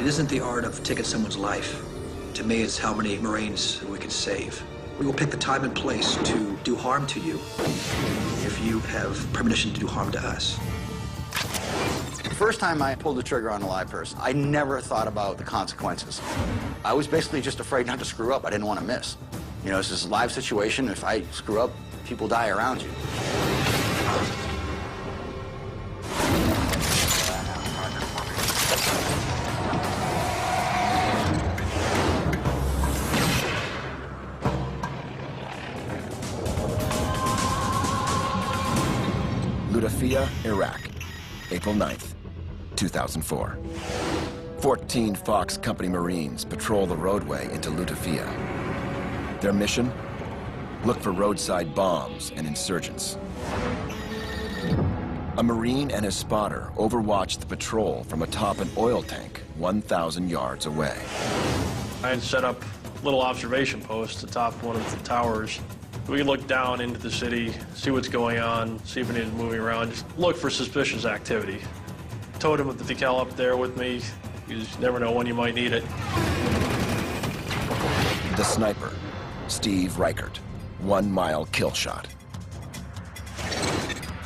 It isn't the art of taking someone's life. To me, it's how many Marines we can save. We will pick the time and place to do harm to you if you have permission to do harm to us. The first time I pulled the trigger on a live person, I never thought about the consequences. I was basically just afraid not to screw up. I didn't want to miss. You know, it's this live situation. If I screw up, people die around you. Lutafia, Iraq, April 9th, 2004. 14 Fox Company Marines patrol the roadway into Lutafia. Their mission? Look for roadside bombs and insurgents. A Marine and his spotter overwatched the patrol from atop an oil tank 1,000 yards away. I had set up little observation posts atop one of the towers. We could look down into the city, see what's going on, see if anyone's moving around, just look for suspicious activity. Totem with the decal up there with me. You just never know when you might need it. The sniper, Steve Reichert, 1 mile kill shot.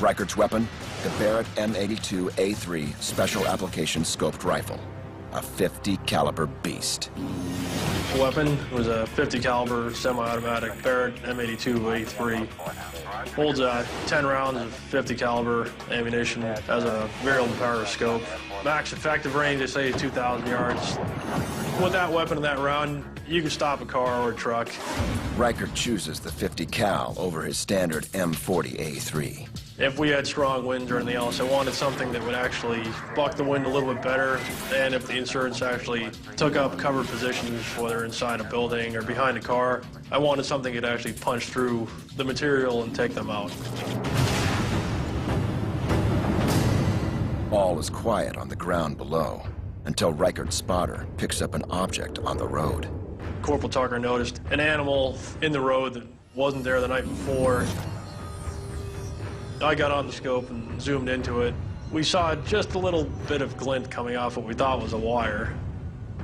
Reichert's weapon, the Barrett M82A3 Special Application Scoped Rifle, a 50 caliber beast. The weapon was a 50 caliber semi-automatic Barrett M82A3. Holds 10 rounds of 50 caliber ammunition, has a variable power scope. Max effective range, they say, is 2,000 yards. With that weapon and that round, you can stop a car or a truck. Reichert chooses the 50 cal over his standard M40A3. If we had strong winds or anything else, I wanted something that would actually buck the wind a little bit better. And if the insurgents actually took up cover positions, whether inside a building or behind a car, I wanted something that could actually punch through the material and take them out. All is quiet on the ground below until Reichert's spotter picks up an object on the road. Corporal Tucker noticed an animal in the road that wasn't there the night before. I got on the scope and zoomed into it. We saw just a little bit of glint coming off what we thought was a wire.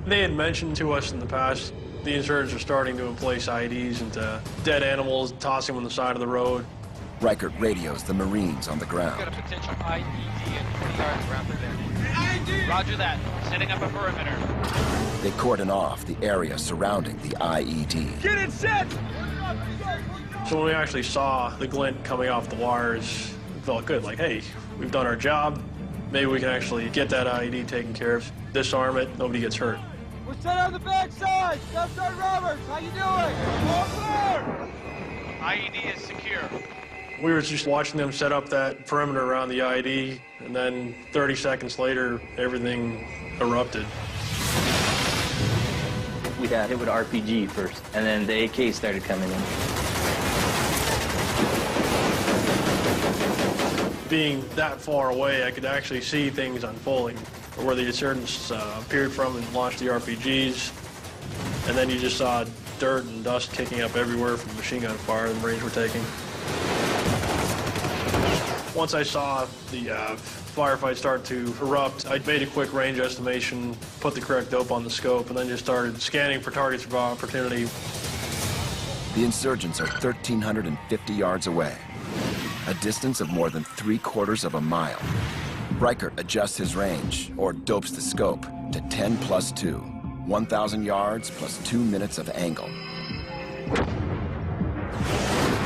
They had mentioned to us in the past the insurgents are starting to place IEDs into dead animals, tossing them on the side of the road. Reichert radios the Marines on the ground. Got a potential IED in 20 yards around the bend. Roger that. Setting up a perimeter. They cordon off the area surrounding the IED. Get it set! So when we actually saw the glint coming off the wires, it felt good. Like, hey, we've done our job. Maybe we can actually get that IED taken care of, disarm it, nobody gets hurt. We're set on the backside. Left side Roberts, how you doing? All clear! IED is secure. We were just watching them set up that perimeter around the IED, and then 30 seconds later, everything erupted. We got hit with RPG first, and then the AK started coming in. Being that far away, I could actually see things unfolding, where the insurgents appeared from and launched the RPGs, and then you just saw dirt and dust kicking up everywhere from machine gun fire the Marines were taking. Once I saw the firefight start to erupt, I made a quick range estimation, put the correct dope on the scope, and then just started scanning for targets of opportunity. The insurgents are 1,350 yards away, a distance of more than 3/4 of a mile. Reichert adjusts his range, or dopes the scope, to 10 plus 2, 1,000 yards plus 2 minutes of angle.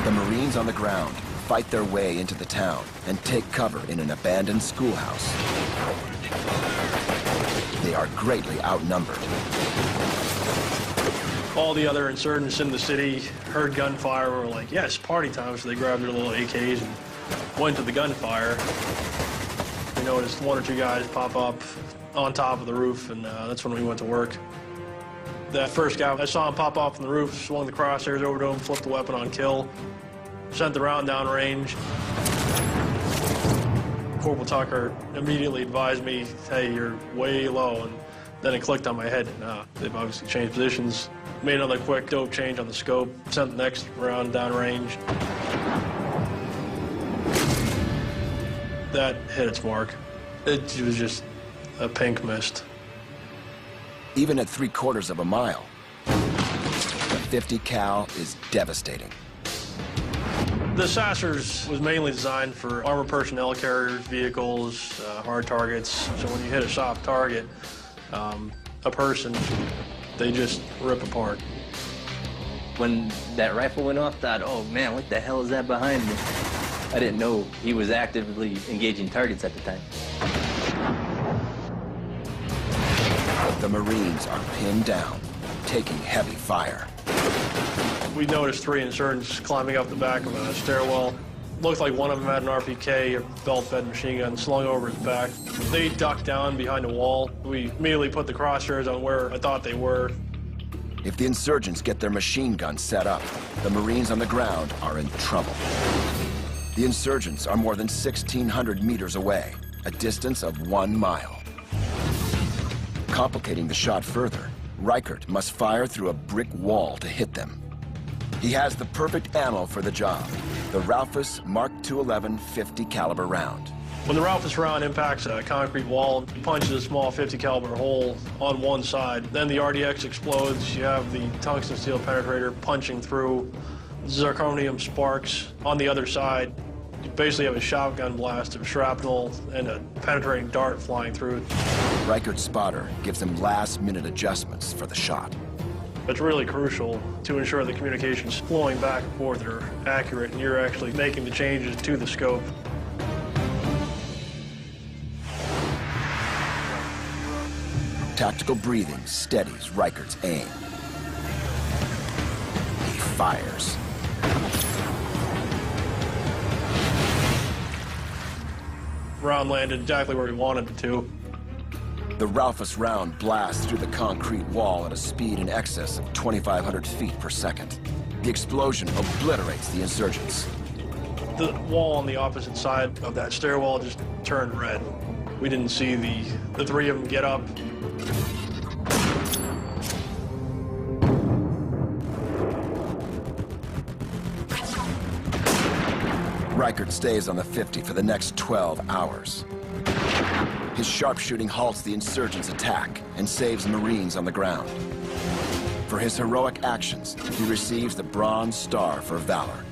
The Marines on the ground fight their way into the town and take cover in an abandoned schoolhouse. They are greatly outnumbered. All the other insurgents in the city heard gunfire and were like, yes, party time, so they grabbed their little AKs and went to the gunfire. We noticed 1 or 2 guys pop up on top of the roof, and that's when we went to work. That first guy, I saw him pop off on the roof, swung the crosshairs over to him, flipped the weapon on kill, sent the round down range. Corporal Tucker immediately advised me, hey, you're way low, and then it clicked on my head. They've obviously changed positions. Made another quick dope change on the scope, sent the next round down range. That hit its mark. It was just a pink mist. Even at 3/4 of a mile, the 50 cal is devastating. The Sassers was mainly designed for armored personnel carriers, vehicles, hard targets. So when you hit a soft target, a person, they just rip apart. When that rifle went off, I thought, oh man, what the hell is that behind me? I didn't know he was actively engaging targets at the time. The Marines are pinned down, taking heavy fire. We noticed 3 insurgents climbing up the back of a stairwell. Looked like one of them had an RPK, a belt-fed machine gun, slung over his back. They ducked down behind a wall. We immediately put the crosshairs on where I thought they were. If the insurgents get their machine guns set up, the Marines on the ground are in trouble. The insurgents are more than 1,600 meters away, a distance of 1 mile. Complicating the shot further, Reichert must fire through a brick wall to hit them. He has the perfect ammo for the job, the Raufoss Mark 211 50 caliber round. When the Raufoss round impacts a concrete wall, it punches a small 50 caliber hole on one side. Then the RDX explodes. You have the tungsten steel penetrator punching through. Zirconium sparks on the other side. You basically have a shotgun blast of shrapnel and a penetrating dart flying through. Reichert's spotter gives him last-minute adjustments for the shot. It's really crucial to ensure the communications flowing back and forth are accurate and you're actually making the changes to the scope. Tactical breathing steadies Reichert's aim. He fires. Round landed exactly where we wanted it to. The Raufoss round blasts through the concrete wall at a speed in excess of 2,500 feet per second. The explosion obliterates the insurgents. The wall on the opposite side of that stairwell just turned red. We didn't see the 3 of them get up. Reichert stays on the 50 for the next 12 hours. His sharpshooting halts the insurgents' attack and saves Marines on the ground. For his heroic actions, he receives the Bronze Star for Valor.